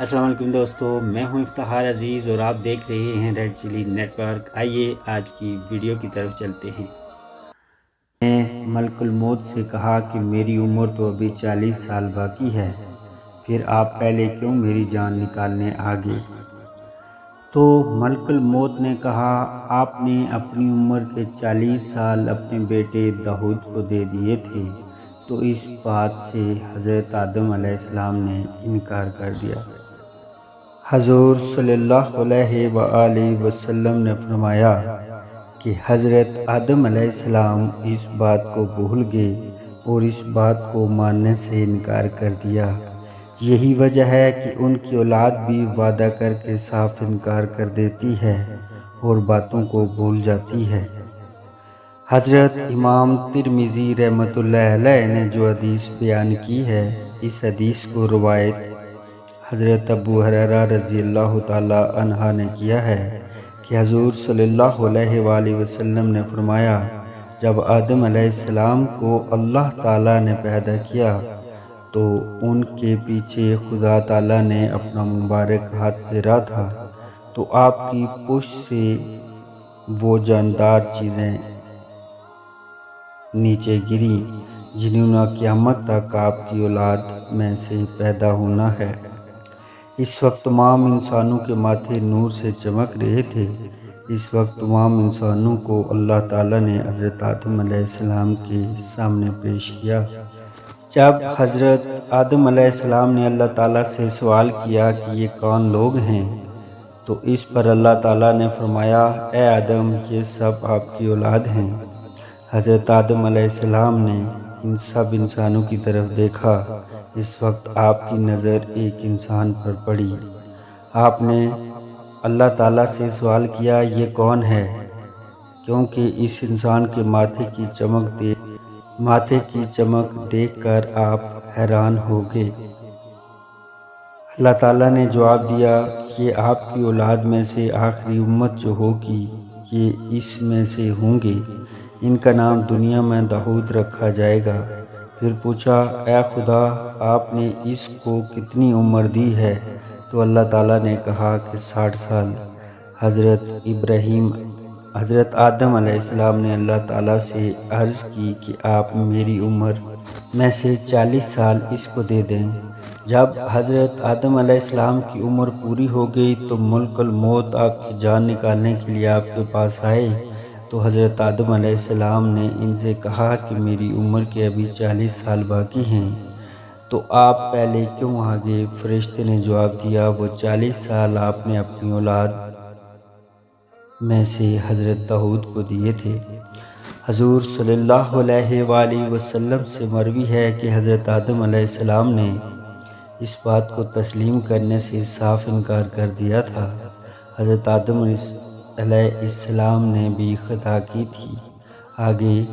السلام علیکم دوستو، میں ہوں افتخار عزیز اور آپ دیکھ رہے ہیں ریڈ چلی نیٹ ورک۔ آئیے آج کی ویڈیو کی طرف چلتے ہیں۔ میں نے ملک الموت سے کہا کہ میری عمر تو ابھی 40 سال باقی ہے، پھر آپ پہلے کیوں میری جان نکالنے آگے؟ تو ملک الموت نے کہا، آپ نے اپنی عمر کے 40 سال اپنے بیٹے داؤد کو دے دیے تھے، تو اس بات سے حضرت آدم علیہ السلام نے انکار کر دیا۔ حضور صلی اللہ علیہ وآلہ وسلم نے فرمایا کہ حضرت آدم علیہ السلام اس بات کو بھول گئے اور اس بات کو ماننے سے انکار کر دیا۔ یہی وجہ ہے کہ ان کی اولاد بھی وعدہ کر کے صاف انکار کر دیتی ہے اور باتوں کو بھول جاتی ہے۔ حضرت امام ترمذی رحمۃ اللہ علیہ نے جو حدیث بیان کی ہے، اس حدیث کو روایت حضرت ابو ہریرہ رضی اللہ تعالی عنہ نے کیا ہے کہ حضور صلی اللہ علیہ وآلہ وسلم نے فرمایا، جب آدم علیہ السلام کو اللہ تعالیٰ نے پیدا کیا تو ان کے پیچھے خدا تعالیٰ نے اپنا مبارک ہاتھ پھیرا تھا، تو آپ کی پشت سے وہ جاندار چیزیں نیچے گری جنہوں نے قیامت تک آپ کی اولاد میں سے پیدا ہونا ہے۔ اس وقت تمام انسانوں کے ماتھے نور سے چمک رہے تھے۔ اس وقت تمام انسانوں کو اللہ تعالیٰ نے حضرت آدم علیہ السلام کے سامنے پیش کیا۔ جب حضرت آدم علیہ السلام نے اللہ تعالیٰ سے سوال کیا کہ یہ کون لوگ ہیں، تو اس پر اللہ تعالیٰ نے فرمایا، اے آدم، یہ سب آپ کی اولاد ہیں۔ حضرت آدم علیہ السلام نے ان سب انسانوں کی طرف دیکھا۔ اس وقت آپ کی نظر ایک انسان پر پڑی۔ آپ نے اللہ تعالیٰ سے سوال کیا، یہ کون ہے؟ کیونکہ اس انسان کے ماتھے کی چمک دیکھ کر آپ حیران ہو گئے۔ اللہ تعالیٰ نے جواب دیا، یہ آپ کی اولاد میں سے آخری امت جو ہوگی، یہ اس میں سے ہوں گے۔ ان کا نام دنیا میں داؤد رکھا جائے گا۔ پھر پوچھا، اے خدا، آپ نے اس کو کتنی عمر دی ہے؟ تو اللہ تعالیٰ نے کہا کہ 60 سال۔ حضرت آدم علیہ السلام نے اللہ تعالیٰ سے عرض کی کہ آپ میری عمر میں سے 40 سال اس کو دے دیں۔ جب حضرت آدم علیہ السلام کی عمر پوری ہو گئی تو ملک الموت آپ کی جان نکالنے کے لیے آپ کے پاس آئے، تو حضرت آدم علیہ السلام نے ان سے کہا کہ میری عمر کے ابھی 40 سال باقی ہیں، تو آپ پہلے کیوں آگے؟ فرشتے نے جواب دیا، وہ 40 سال آپ نے اپنی اولاد میں سے حضرت داؤد کو دیے تھے۔ حضور صلی اللہ علیہ وآلہ وسلم سے مروی ہے کہ حضرت آدم علیہ السلام نے اس بات کو تسلیم کرنے سے صاف انکار کر دیا تھا۔ حضرت آدم علیہ السلام نے بھی خطا کی تھی، آگے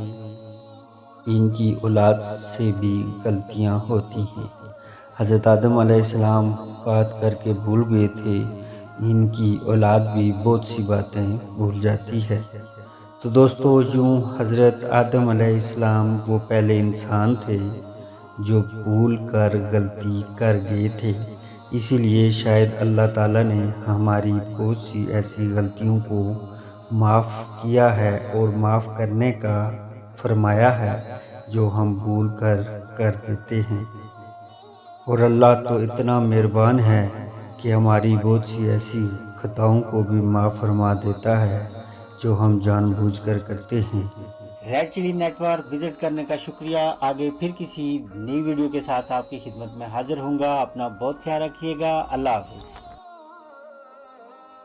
ان کی اولاد سے بھی غلطیاں ہوتی ہیں۔ حضرت آدم علیہ السلام بات کر کے بھول گئے تھے، ان کی اولاد بھی بہت سی باتیں بھول جاتی ہے۔ تو دوستو، یوں حضرت آدم علیہ السلام وہ پہلے انسان تھے جو بھول کر غلطی کر گئے تھے، اسی لیے شاید اللہ تعالیٰ نے ہماری بہت سی ایسی غلطیوں کو معاف کیا ہے اور معاف کرنے کا فرمایا ہے جو ہم بھول کر دیتے ہیں۔ اور اللہ تو اتنا مہربان ہے کہ ہماری بہت سی ایسی خطاؤں کو بھی معاف فرما دیتا ہے جو ہم جان بوجھ کر کرتے ہیں۔ Red chilli net work visit کرنے کا شکریہ۔ آگے پھر کسی نئی ویڈیو کے ساتھ آپ کی خدمت میں حاضر ہوں گا۔ اپنا بہت خیال رکھیے گا۔ اللہ حافظ۔